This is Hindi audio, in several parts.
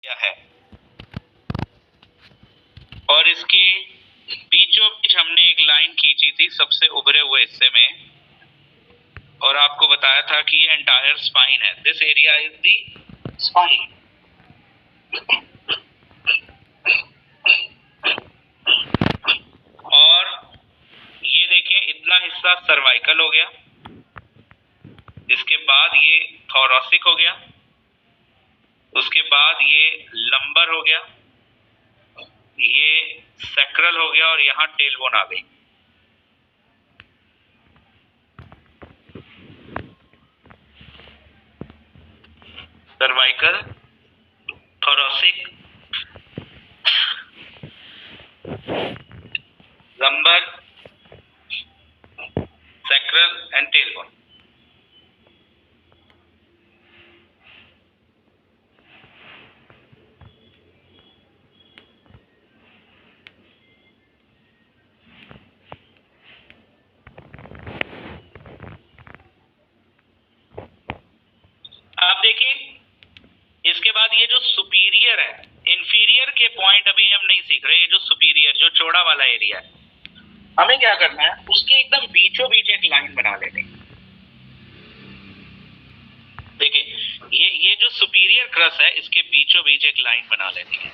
क्या है और इसके बीचों बीच हमने एक लाइन खींची थी सबसे उभरे हुए हिस्से में और आपको बताया था कि ये एंटायर स्पाइन है। This area is the spine. और ये देखिए इतना हिस्सा सर्वाइकल हो गया, इसके बाद ये थोरैसिक हो गया, उसके बाद ये लंबर हो गया, ये सैक्रल हो गया और यहाँ टेलबोन आ गई। Cervical, thoracic, lumbar, sacral and tailbone. आप देखिए इसके बाद ये जो सुपीरियर है, इंफीरियर के पॉइंट अभी हम नहीं सीख रहे। ये जो सुपीरियर, जो चौड़ा वाला एरिया है, हमें क्या करना है, उसके एकदम बीचों बीच एक लाइन बना लेनी। देखिए ये जो सुपीरियर क्रस है, इसके बीचों बीच एक लाइन बना लेनी है।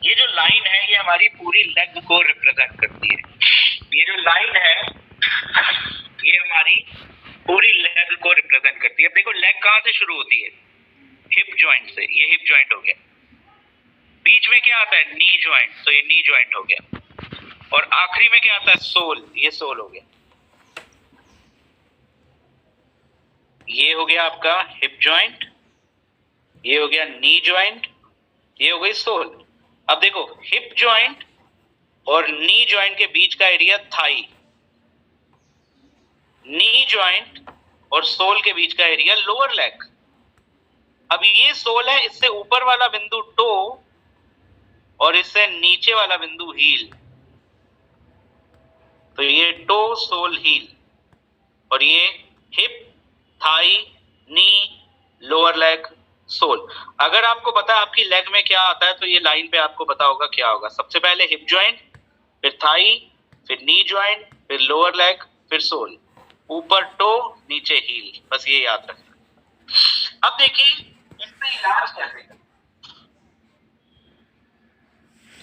ये जो लाइन है ये हमारी पूरी लेग को रिप्रेजेंट करती है। ये जो लाइन है ये हमारी पूरी लेग को रिप्रेजेंट करती है। देखो लेग कहां से शुरू होती है? हिप जॉइंट से। ये हिप जॉइंट हो गया। बीच में क्या आता है? नी जॉइंट, तो ये नी जॉइंट हो गया। और आखिरी में क्या आता है? सोल, ये सोल हो गया। ये हो गया आपका हिप जॉइंट, ये हो गया नी जॉइंट, ये हो गई सोल। अब देखो हिप जॉइंट और नी जॉइंट के बीच का एरिया थाई, नी जॉइंट और सोल के बीच का एरिया लोअर लेग। अब ये सोल है, इससे ऊपर वाला बिंदु टो और इससे नीचे वाला बिंदु हील, तो ये टो सोल हील। और ये hip, thigh, knee, lower leg, sole. अगर आपको पता है आपकी लेग में क्या आता है तो ये लाइन पे आपको पता होगा क्या होगा। सबसे पहले हिप जॉइंट, फिर थाई, फिर नी जॉइंट, फिर लोअर लेग, फिर सोल, ऊपर टो, नीचे हील। बस ये याद रखना। अब देखिए इसमें इलाज कैसे करें।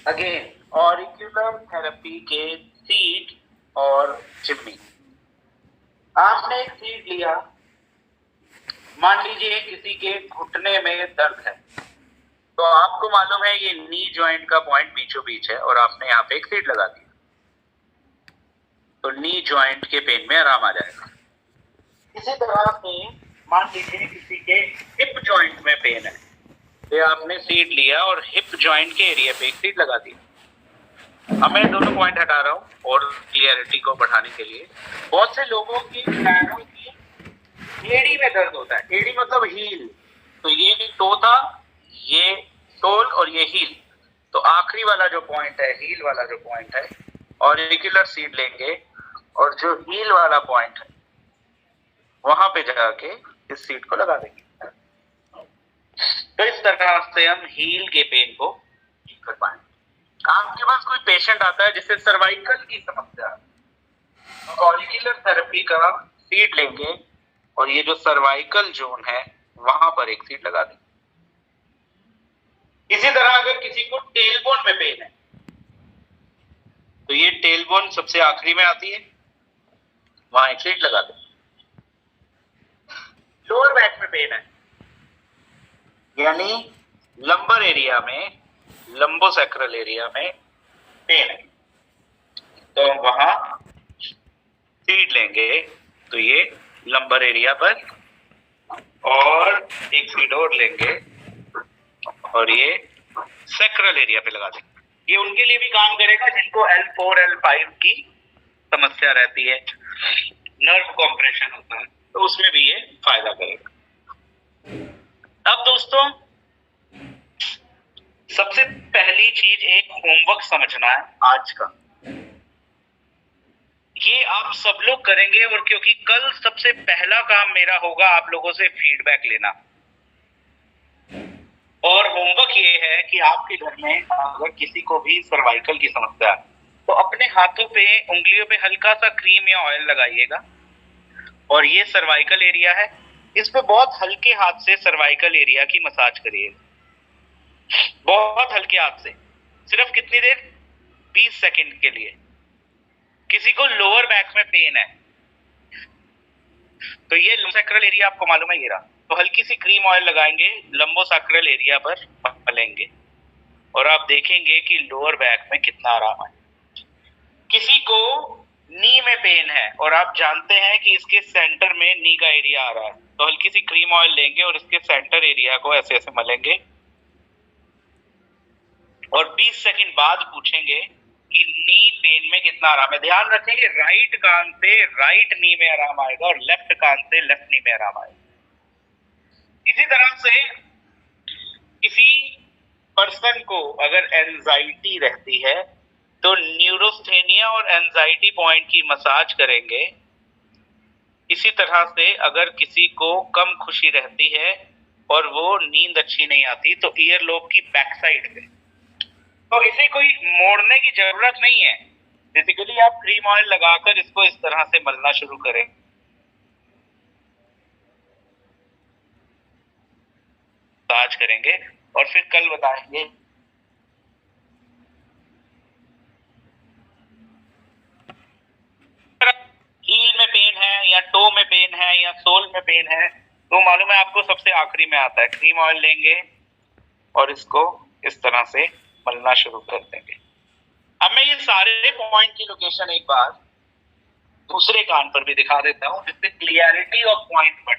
अगेन ऑरिकुलर थेरेपी के सीड और चिमनी। आपने एक सीड लिया, मान लीजिए किसी के घुटने में दर्द है, तो आपको मालूम है ये नी जॉइंट का पॉइंट बीचों बीच है और आपने यहाँ पे एक सीड लगा दी, तो नी जॉइंट के पेन में आराम आ जाएगा। इसी तरह से मान लीजिए किसी के हिप जॉइंट में पेन है, तो आपने सीड लिया और हिप जॉइंट के एरिया पे एक सीड लगा दी। अब मैं दोनों पॉइंट हटा रहा हूँ और क्लियरिटी को बढ़ाने के लिए। बहुत से लोगों की पैरों की एड़ी में दर्द होता है। एड़ी मतलब हील, तो ये टो था, ये सोल और ये हील। तो आखिरी वाला जो पॉइंट है, हील वाला जो पॉइंट है, ऑरिकुलर सीड लेंगे और जो हील वाला पॉइंट है वहां पे जाके इस सीड को लगा देंगे। तो इस तरह से हम हील के पेन को ठीक कर पाएंगे। आपके पास कोई पेशेंट आता है जिससे सर्वाइकल की समस्या है, तो ऑरिकुलर थेरेपी का सीड लेंगे और ये जो सर्वाइकल जोन है वहां पर एक सीड लगा देंगे। इसी तरह अगर किसी को टेलबोन में पेन है, तो ये टेलबोन सबसे आखिरी में आती है, वहां एक सीड लगा देंगे। लोअर बैक में पेन है, यानी लंबर एरिया में, लंबोसैक्रल एरिया में पेन है, तो वहां सीड लेंगे, तो ये लंबर एरिया पर, और एक सीड और लेंगे और ये सैक्रल एरिया पे लगा देंगे। ये उनके लिए भी काम करेगा जिनको L4, L5 की समस्या रहती है, नर्व कॉम्प्रेशन होता है, तो उसमें भी ये फायदा करेगा। अब दोस्तों सबसे पहली चीज एक होमवर्क समझना है आज का। ये आप सब लोग करेंगे और क्योंकि कल सबसे पहला काम मेरा होगा आप लोगों से फीडबैक लेना, और होमवर्क ये है कि आपके घर में अगर किसी को भी सर्वाइकल की समस्या है तो अपने हाथों पे, उंगलियों पे हल्का सा क्रीम या ऑयल लगाइएगा और ये सर्वाइकल एरिया है, इस पे बहुत हल्के हाथ से सर्वाइकल एरिया की मसाज करिएगा, बहुत हल्के हाथ से। सिर्फ कितनी देर? 20 सेकंड के लिए। किसी को लोअर बैक में पेन है तो ये लंबोसैक्रल एरिया आपको मालूम है, ये रहा, तो हल्की सी क्रीम ऑयल लगाएंगे, लंबोसैक्रल एरिया पर मलेंगे और आप देखेंगे कि लोअर बैक में कितना आराम है। किसी को नी में पेन है और आप जानते हैं कि इसके सेंटर में नी का एरिया आ रहा है, तो हल्की सी क्रीम ऑयल लेंगे और इसके सेंटर एरिया को ऐसे ऐसे मलेंगे और 20 सेकंड बाद पूछेंगे कि नी पेन में कितना आराम है। ध्यान रखेंगे राइट कान से राइट नी में आराम आएगा और लेफ्ट कान से लेफ्ट नी में आराम आएगा। इसी तरह से किसी पर्सन को अगर एंजाइटी रहती है तो न्यूरोस्थेनिया और एंजाइटी पॉइंट की मसाज करेंगे। इसी तरह से अगर किसी को कम खुशी रहती है और वो नींद अच्छी नहीं आती तो ईयर लोब की बैक साइड पे, तो इसे कोई मोड़ने की जरूरत नहीं है। बेसिकली आप क्रीम ऑयल लगाकर इसको इस तरह से मलना शुरू करें, मसाज करेंगे और फिर कल बताएंगे हील में पेन है या टो में पेन है या सोल में पेन है तो मालूम है आपको सबसे आखिरी में आता है। क्रीम ऑयल लेंगे और इसको इस तरह से मलना शुरू कर देंगे। अब मैं ये सारे पॉइंट की लोकेशन एक बार दूसरे कान पर भी दिखा देता हूं जिससे क्लियरिटी ऑफ पॉइंट बढ़े।